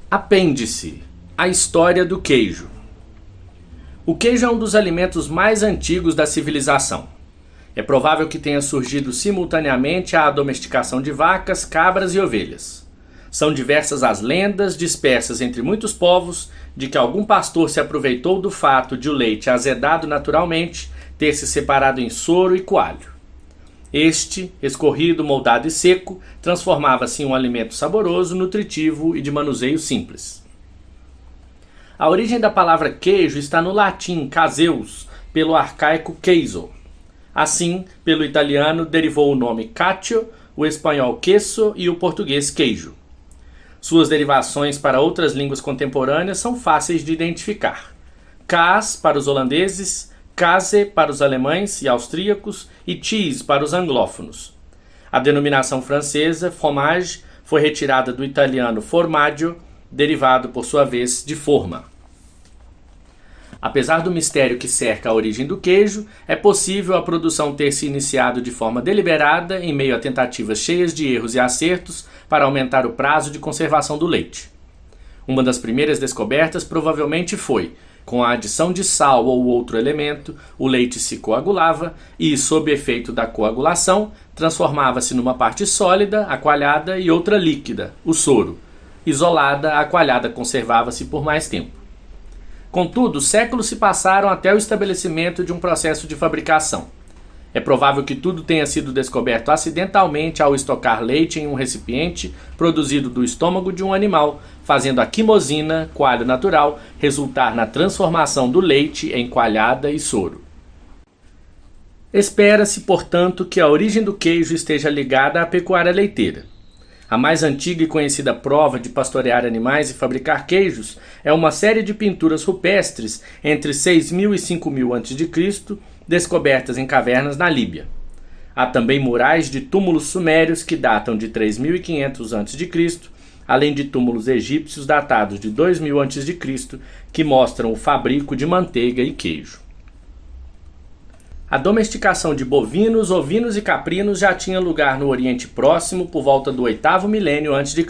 Apêndice: a história do queijo. O queijo é um dos alimentos mais antigos da civilização. É provável que tenha surgido simultaneamente à domesticação de vacas, cabras e ovelhas. São diversas as lendas, dispersas entre muitos povos, de que algum pastor se aproveitou do fato de o leite azedado naturalmente ter se separado em soro e coalho. Este, escorrido, moldado e seco, transformava-se em um alimento saboroso, nutritivo e de manuseio simples. A origem da palavra queijo está no latim caseus, pelo arcaico queso. Assim, pelo italiano derivou o nome cacio, o espanhol queso e o português queijo. Suas derivações para outras línguas contemporâneas são fáceis de identificar. Kaas para os holandeses, Käse para os alemães e austríacos e cheese para os anglófonos. A denominação francesa, fromage, foi retirada do italiano formaggio, derivado por sua vez de forma. Apesar do mistério que cerca a origem do queijo, é possível a produção ter se iniciado de forma deliberada em meio a tentativas cheias de erros e acertos para aumentar o prazo de conservação do leite. Uma das primeiras descobertas provavelmente foi: com a adição de sal ou outro elemento, o leite se coagulava e, sob efeito da coagulação, transformava-se numa parte sólida, a coalhada, e outra líquida, o soro. Isolada, a coalhada conservava-se por mais tempo. Contudo, séculos se passaram até o estabelecimento de um processo de fabricação. É provável que tudo tenha sido descoberto acidentalmente ao estocar leite em um recipiente produzido do estômago de um animal, fazendo a quimosina, coalho natural, resultar na transformação do leite em coalhada e soro. Espera-se, portanto, que a origem do queijo esteja ligada à pecuária leiteira. A mais antiga e conhecida prova de pastorear animais e fabricar queijos é uma série de pinturas rupestres entre 6.000 e 5.000 a.C., descobertas em cavernas na Líbia. Há também murais de túmulos sumérios que datam de 3.500 a.C., além de túmulos egípcios datados de 2.000 a.C., que mostram o fabrico de manteiga e queijo. A domesticação de bovinos, ovinos e caprinos já tinha lugar no Oriente Próximo por volta do 8º milênio a.C.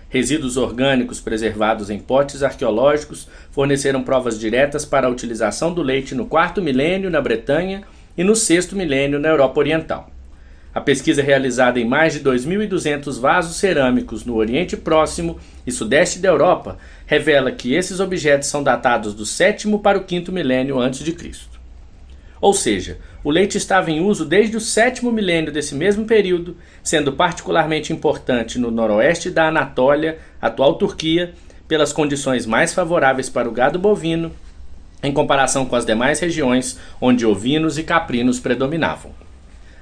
Resíduos orgânicos preservados em potes arqueológicos forneceram provas diretas para a utilização do leite no 4º milênio na Bretanha e no 6º milênio na Europa Oriental. A pesquisa realizada em mais de 2.200 vasos cerâmicos no Oriente Próximo e Sudeste da Europa revela que esses objetos são datados do 7º para o 5º milênio a.C. Ou seja, o leite estava em uso desde o 7º milênio desse mesmo período, sendo particularmente importante no noroeste da Anatólia, atual Turquia, pelas condições mais favoráveis para o gado bovino, em comparação com as demais regiões onde ovinos e caprinos predominavam.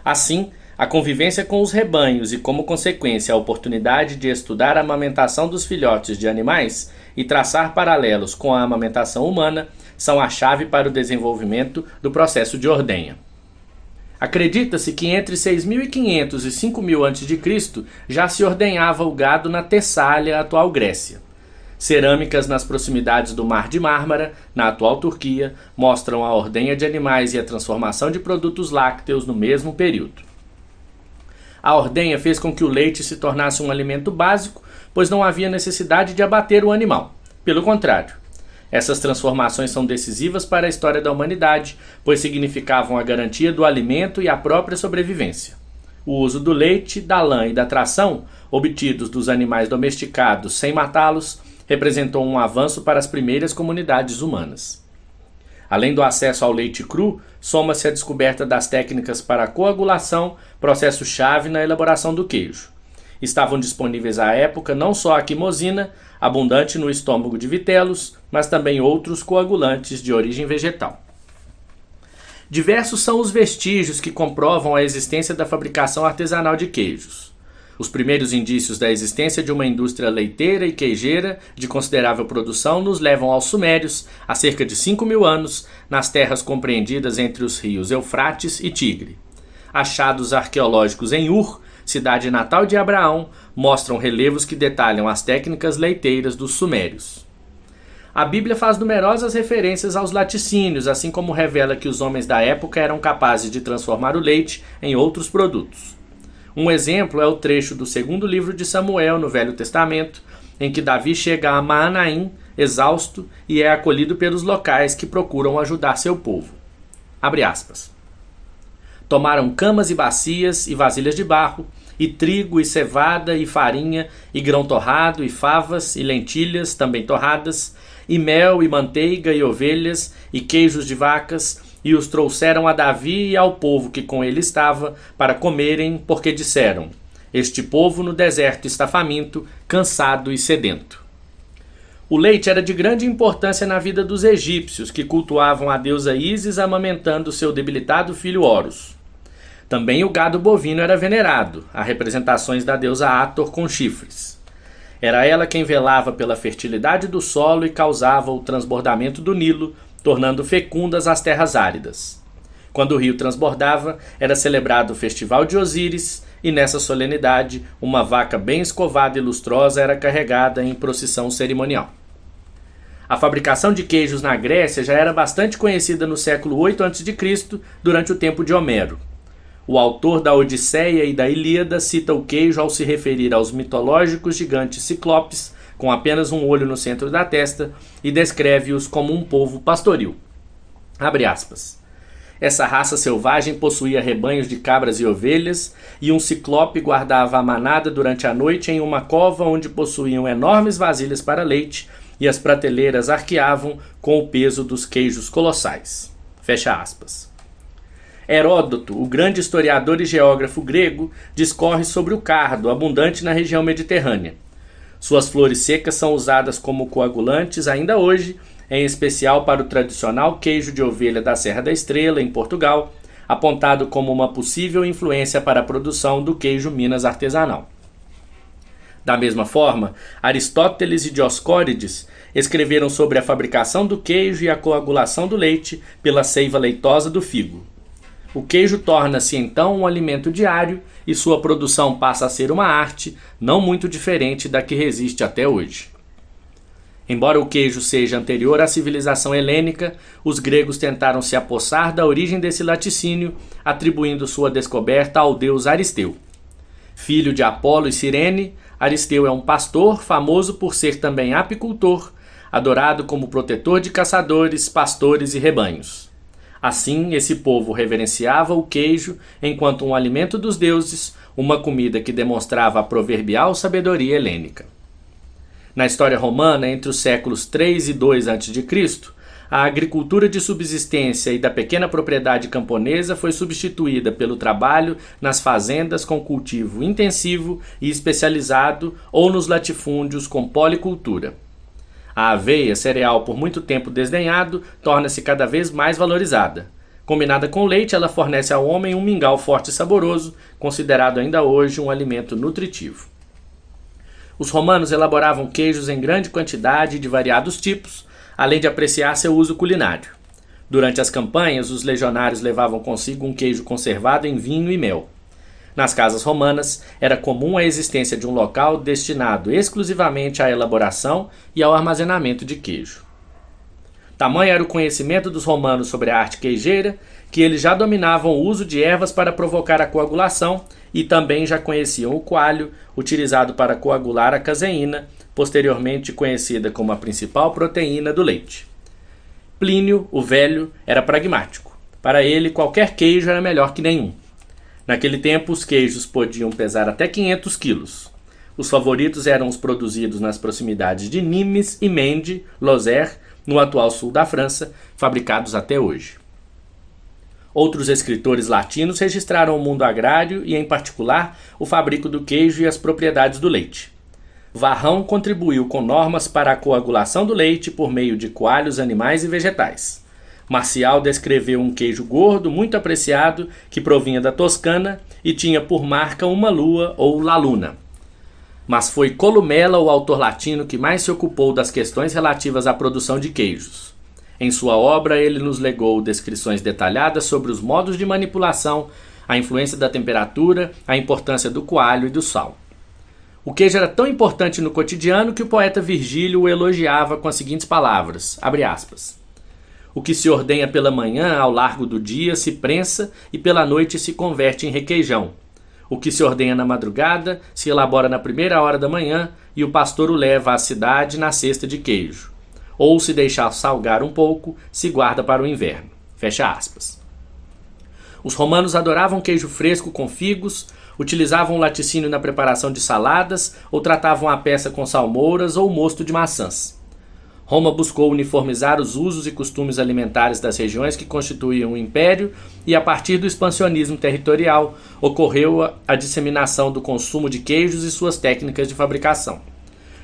Assim, a convivência com os rebanhos e, como consequência, a oportunidade de estudar a amamentação dos filhotes de animais e traçar paralelos com a amamentação humana são a chave para o desenvolvimento do processo de ordenha. Acredita-se que entre 6.500 e 5.000 a.C. já se ordenhava o gado na Tessália, atual Grécia. Cerâmicas nas proximidades do Mar de Mármara, na atual Turquia, mostram a ordenha de animais e a transformação de produtos lácteos no mesmo período. A ordenha fez com que o leite se tornasse um alimento básico, pois não havia necessidade de abater o animal. Pelo contrário, essas transformações são decisivas para a história da humanidade, pois significavam a garantia do alimento e a própria sobrevivência. O uso do leite, da lã e da tração, obtidos dos animais domesticados sem matá-los, representou um avanço para as primeiras comunidades humanas. Além do acesso ao leite cru, soma-se a descoberta das técnicas para a coagulação, processo-chave na elaboração do queijo. Estavam disponíveis à época não só a quimosina, abundante no estômago de vitelos, mas também outros coagulantes de origem vegetal. Diversos são os vestígios que comprovam a existência da fabricação artesanal de queijos. Os primeiros indícios da existência de uma indústria leiteira e queijeira de considerável produção nos levam aos Sumérios, há cerca de 5.000 anos, nas terras compreendidas entre os rios Eufrates e Tigre. Achados arqueológicos em Ur, cidade natal de Abraão, mostram relevos que detalham as técnicas leiteiras dos sumérios. A Bíblia faz numerosas referências aos laticínios, assim como revela que os homens da época eram capazes de transformar o leite em outros produtos. Um exemplo é o trecho do segundo livro de Samuel, no Velho Testamento, em que Davi chega a Maanaim, exausto, e é acolhido pelos locais que procuram ajudar seu povo. Abre aspas. Tomaram camas e bacias e vasilhas de barro, e trigo e cevada e farinha, e grão torrado e favas e lentilhas também torradas, e mel e manteiga e ovelhas e queijos de vacas, e os trouxeram a Davi e ao povo que com ele estava, para comerem, porque disseram: este povo no deserto está faminto, cansado e sedento. O leite era de grande importância na vida dos egípcios, que cultuavam a deusa Ísis amamentando seu debilitado filho Horus. Também o gado bovino era venerado, a representações da deusa Hathor com chifres. Era ela quem velava pela fertilidade do solo e causava o transbordamento do Nilo, tornando fecundas as terras áridas. Quando o rio transbordava, era celebrado o festival de Osíris, e nessa solenidade, uma vaca bem escovada e lustrosa era carregada em procissão cerimonial. A fabricação de queijos na Grécia já era bastante conhecida no século 8 a.C., durante o tempo de Homero. O autor da Odisseia e da Ilíada cita o queijo ao se referir aos mitológicos gigantes ciclopes, com apenas um olho no centro da testa, e descreve-os como um povo pastoril. Abre aspas. Essa raça selvagem possuía rebanhos de cabras e ovelhas, e um ciclope guardava a manada durante a noite em uma cova onde possuíam enormes vasilhas para leite, e as prateleiras arqueavam com o peso dos queijos colossais. Fecha aspas. Heródoto, o grande historiador e geógrafo grego, discorre sobre o cardo, abundante na região mediterrânea. Suas flores secas são usadas como coagulantes ainda hoje, em especial para o tradicional queijo de ovelha da Serra da Estrela, em Portugal, apontado como uma possível influência para a produção do queijo Minas artesanal. Da mesma forma, Aristóteles e Dioscórides escreveram sobre a fabricação do queijo e a coagulação do leite pela seiva leitosa do figo. O queijo torna-se então um alimento diário e sua produção passa a ser uma arte não muito diferente da que resiste até hoje. Embora o queijo seja anterior à civilização helênica, os gregos tentaram se apossar da origem desse laticínio, atribuindo sua descoberta ao deus Aristeu. Filho de Apolo e Cirene, Aristeu é um pastor famoso por ser também apicultor, adorado como protetor de caçadores, pastores e rebanhos. Assim, esse povo reverenciava o queijo enquanto um alimento dos deuses, uma comida que demonstrava a proverbial sabedoria helênica. Na história romana, entre os séculos 3 e 2 a.C., a agricultura de subsistência e da pequena propriedade camponesa foi substituída pelo trabalho nas fazendas com cultivo intensivo e especializado ou nos latifúndios com policultura. A aveia, cereal por muito tempo desdenhado, torna-se cada vez mais valorizada. Combinada com leite, ela fornece ao homem um mingau forte e saboroso, considerado ainda hoje um alimento nutritivo. Os romanos elaboravam queijos em grande quantidade e de variados tipos, além de apreciar seu uso culinário. Durante as campanhas, os legionários levavam consigo um queijo conservado em vinho e mel. Nas casas romanas, era comum a existência de um local destinado exclusivamente à elaboração e ao armazenamento de queijo. Tamanho era o conhecimento dos romanos sobre a arte queijeira, que eles já dominavam o uso de ervas para provocar a coagulação e também já conheciam o coalho, utilizado para coagular a caseína, posteriormente conhecida como a principal proteína do leite. Plínio, o Velho, era pragmático. Para ele, qualquer queijo era melhor que nenhum. Naquele tempo, os queijos podiam pesar até 500 quilos. Os favoritos eram os produzidos nas proximidades de Nimes e Mende, Lozère, no atual sul da França, fabricados até hoje. Outros escritores latinos registraram o mundo agrário e, em particular, o fabrico do queijo e as propriedades do leite. Varrão contribuiu com normas para a coagulação do leite por meio de coalhos animais e vegetais. Marcial descreveu um queijo gordo muito apreciado que provinha da Toscana e tinha por marca uma lua ou la luna. Mas foi Columela, o autor latino, que mais se ocupou das questões relativas à produção de queijos. Em sua obra, ele nos legou descrições detalhadas sobre os modos de manipulação, a influência da temperatura, a importância do coalho e do sal. O queijo era tão importante no cotidiano que o poeta Virgílio o elogiava com as seguintes palavras, abre aspas, o que se ordenha pela manhã, ao largo do dia, se prensa e pela noite se converte em requeijão. O que se ordenha na madrugada se elabora na primeira hora da manhã e o pastor o leva à cidade na cesta de queijo. Ou, se deixar salgar um pouco, se guarda para o inverno. Fecha aspas. Os romanos adoravam queijo fresco com figos, utilizavam o laticínio na preparação de saladas ou tratavam a peça com salmouras ou mosto de maçãs. Roma buscou uniformizar os usos e costumes alimentares das regiões que constituíam o império e, a partir do expansionismo territorial, ocorreu a disseminação do consumo de queijos e suas técnicas de fabricação.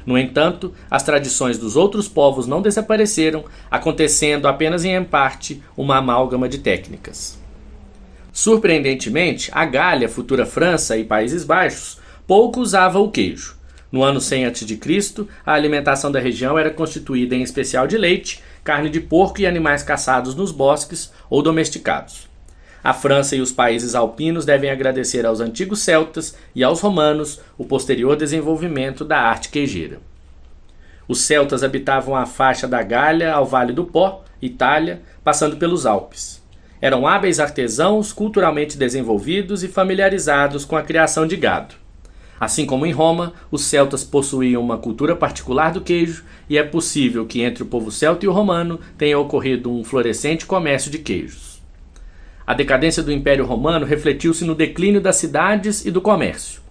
No entanto, as tradições dos outros povos não desapareceram, acontecendo apenas em parte uma amálgama de técnicas. Surpreendentemente, a Gália, futura França e Países Baixos, pouco usava o queijo. No ano 100 a.C., a alimentação da região era constituída em especial de leite, carne de porco e animais caçados nos bosques ou domesticados. A França e os países alpinos devem agradecer aos antigos celtas e aos romanos o posterior desenvolvimento da arte queijeira. Os celtas habitavam a faixa da Gália ao Vale do Pó, Itália, passando pelos Alpes. Eram hábeis artesãos, culturalmente desenvolvidos e familiarizados com a criação de gado. Assim como em Roma, os celtas possuíam uma cultura particular do queijo e é possível que entre o povo celta e o romano tenha ocorrido um florescente comércio de queijos. A decadência do Império Romano refletiu-se no declínio das cidades e do comércio.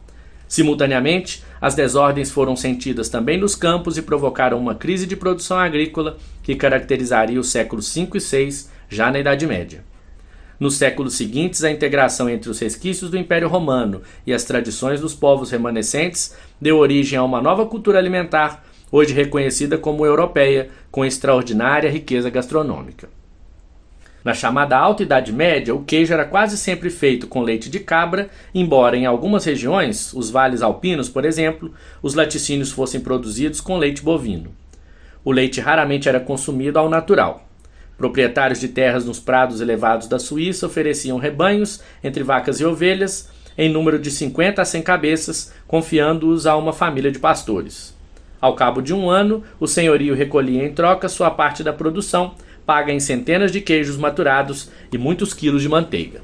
Simultaneamente, as desordens foram sentidas também nos campos e provocaram uma crise de produção agrícola que caracterizaria os séculos V e VI, já na Idade Média. Nos séculos seguintes, a integração entre os resquícios do Império Romano e as tradições dos povos remanescentes deu origem a uma nova cultura alimentar, hoje reconhecida como europeia, com extraordinária riqueza gastronômica. Na chamada Alta Idade Média, o queijo era quase sempre feito com leite de cabra, embora em algumas regiões, os vales alpinos, por exemplo, os laticínios fossem produzidos com leite bovino. O leite raramente era consumido ao natural. Proprietários de terras nos prados elevados da Suíça ofereciam rebanhos, entre vacas e ovelhas, em número de 50 a 100 cabeças, confiando-os a uma família de pastores. Ao cabo de um ano, o senhorio recolhia em troca sua parte da produção, paga em centenas de queijos maturados e muitos quilos de manteiga.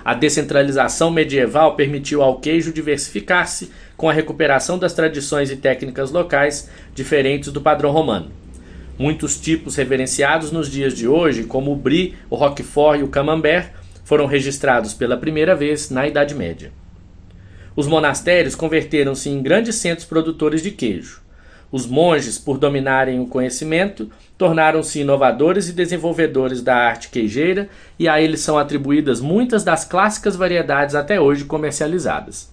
A descentralização medieval permitiu ao queijo diversificar-se com a recuperação das tradições e técnicas locais diferentes do padrão romano. Muitos tipos reverenciados nos dias de hoje, como o Brie, o Roquefort e o Camembert, foram registrados pela primeira vez na Idade Média. Os monastérios converteram-se em grandes centros produtores de queijo. Os monges, por dominarem o conhecimento, tornaram-se inovadores e desenvolvedores da arte queijeira e a eles são atribuídas muitas das clássicas variedades até hoje comercializadas.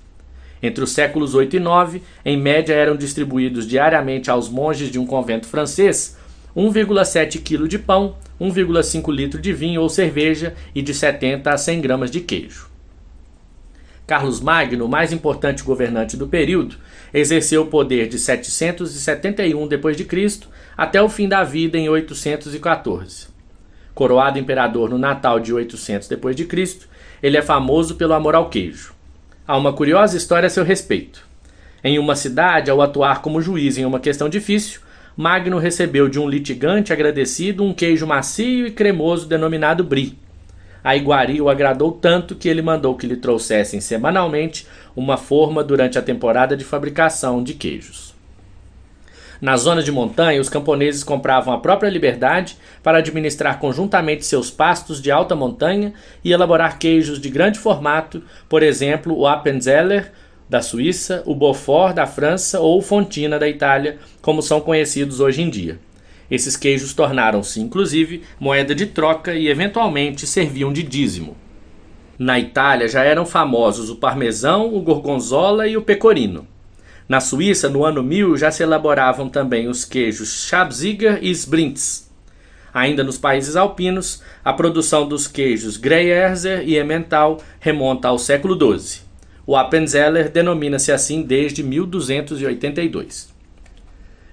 Entre os séculos 8 e 9, em média eram distribuídos diariamente aos monges de um convento francês 1,7 kg de pão, 1,5 litro de vinho ou cerveja e de 70 a 100 gramas de queijo. Carlos Magno, o mais importante governante do período, exerceu o poder de 771 d.C. até o fim da vida em 814. Coroado imperador no Natal de 800 d.C., ele é famoso pelo amor ao queijo. Há uma curiosa história a seu respeito. Em uma cidade, ao atuar como juiz em uma questão difícil, Magno recebeu de um litigante agradecido um queijo macio e cremoso denominado Brie. A iguaria o agradou tanto que ele mandou que lhe trouxessem semanalmente uma forma durante a temporada de fabricação de queijos. Na zona de montanha, os camponeses compravam a própria liberdade para administrar conjuntamente seus pastos de alta montanha e elaborar queijos de grande formato, por exemplo, o Appenzeller, da Suíça, o Beaufort, da França ou o Fontina, da Itália, como são conhecidos hoje em dia. Esses queijos tornaram-se, inclusive, moeda de troca e, eventualmente, serviam de dízimo. Na Itália já eram famosos o parmesão, o gorgonzola e o pecorino. Na Suíça, no ano 1000, já se elaboravam também os queijos Schabziger e Sbrinz. Ainda nos países alpinos, a produção dos queijos Gruyère e Emmental remonta ao século XII. O Appenzeller denomina-se assim desde 1282.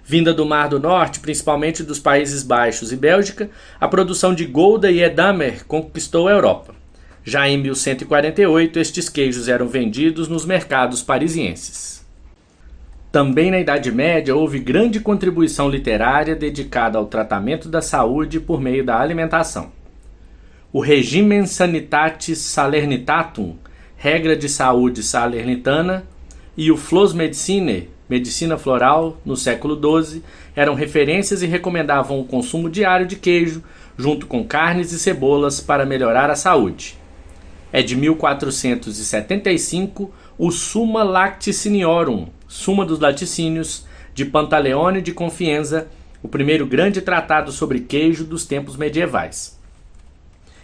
Vinda do Mar do Norte, principalmente dos Países Baixos e Bélgica, a produção de Gouda e Edamer conquistou a Europa. Já em 1148, estes queijos eram vendidos nos mercados parisienses. Também na Idade Média houve grande contribuição literária dedicada ao tratamento da saúde por meio da alimentação. O Regimen Sanitatis Salernitatum, Regra de Saúde Salernitana e o Flos Medicinae, Medicina Floral, no século XII, eram referências e recomendavam o consumo diário de queijo, junto com carnes e cebolas, para melhorar a saúde. É de 1475 o Summa Lacticiniorum, Suma dos Laticínios, de Pantaleone de Confienza, o primeiro grande tratado sobre queijo dos tempos medievais.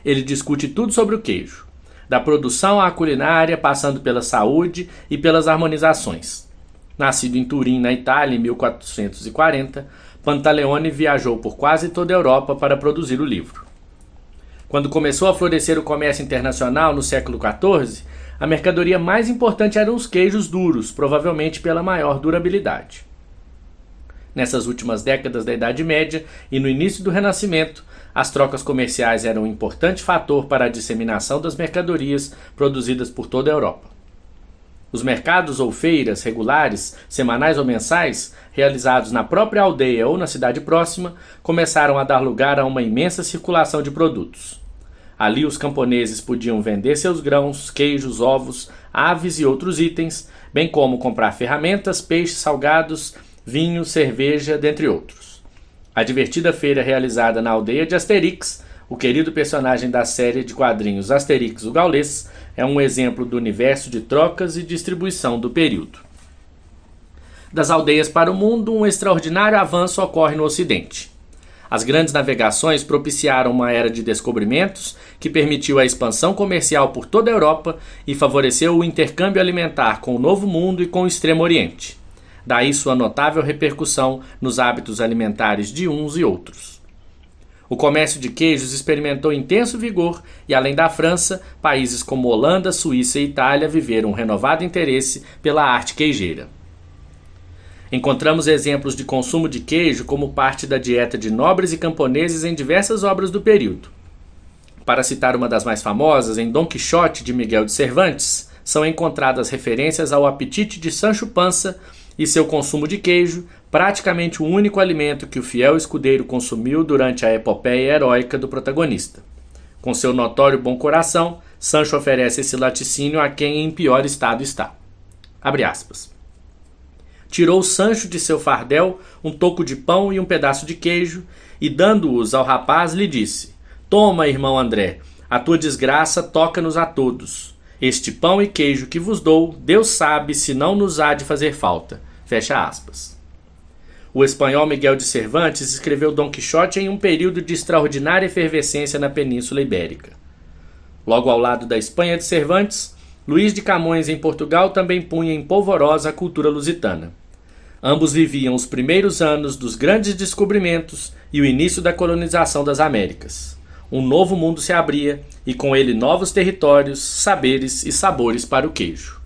Ele discute tudo sobre o queijo, da produção à culinária, passando pela saúde e pelas harmonizações. Nascido em Turim, na Itália, em 1440, Pantaleone viajou por quase toda a Europa para produzir o livro. Quando começou a florescer o comércio internacional no século XIV, a mercadoria mais importante eram os queijos duros, provavelmente pela maior durabilidade. Nessas últimas décadas da Idade Média e no início do Renascimento, as trocas comerciais eram um importante fator para a disseminação das mercadorias produzidas por toda a Europa. Os mercados ou feiras regulares, semanais ou mensais, realizados na própria aldeia ou na cidade próxima, começaram a dar lugar a uma imensa circulação de produtos. Ali os camponeses podiam vender seus grãos, queijos, ovos, aves e outros itens, bem como comprar ferramentas, peixes salgados, vinho, cerveja, dentre outros. A divertida feira realizada na aldeia de Asterix, o querido personagem da série de quadrinhos Asterix o Gaulês, é um exemplo do universo de trocas e distribuição do período. Das aldeias para o mundo, um extraordinário avanço ocorre no Ocidente. As grandes navegações propiciaram uma era de descobrimentos que permitiu a expansão comercial por toda a Europa e favoreceu o intercâmbio alimentar com o Novo Mundo e com o Extremo Oriente. Daí sua notável repercussão nos hábitos alimentares de uns e outros. O comércio de queijos experimentou intenso vigor e, além da França, países como Holanda, Suíça e Itália viveram um renovado interesse pela arte queijeira. Encontramos exemplos de consumo de queijo como parte da dieta de nobres e camponeses em diversas obras do período. Para citar uma das mais famosas, em Dom Quixote de Miguel de Cervantes, são encontradas referências ao apetite de Sancho Panza e seu consumo de queijo, praticamente o único alimento que o fiel escudeiro consumiu durante a epopeia heróica do protagonista. Com seu notório bom coração, Sancho oferece esse laticínio a quem em pior estado está. Abre aspas. Tirou Sancho de seu fardel um toco de pão e um pedaço de queijo, e dando-os ao rapaz, lhe disse: Toma, irmão André, a tua desgraça toca-nos a todos. Este pão e queijo que vos dou, Deus sabe se não nos há de fazer falta. Fecha aspas. O espanhol Miguel de Cervantes escreveu Dom Quixote em um período de extraordinária efervescência na Península Ibérica. Logo ao lado da Espanha de Cervantes, Luís de Camões em Portugal também punha em polvorosa a cultura lusitana. Ambos viviam os primeiros anos dos grandes descobrimentos e o início da colonização das Américas. Um novo mundo se abria e com ele novos territórios, saberes e sabores para o queijo.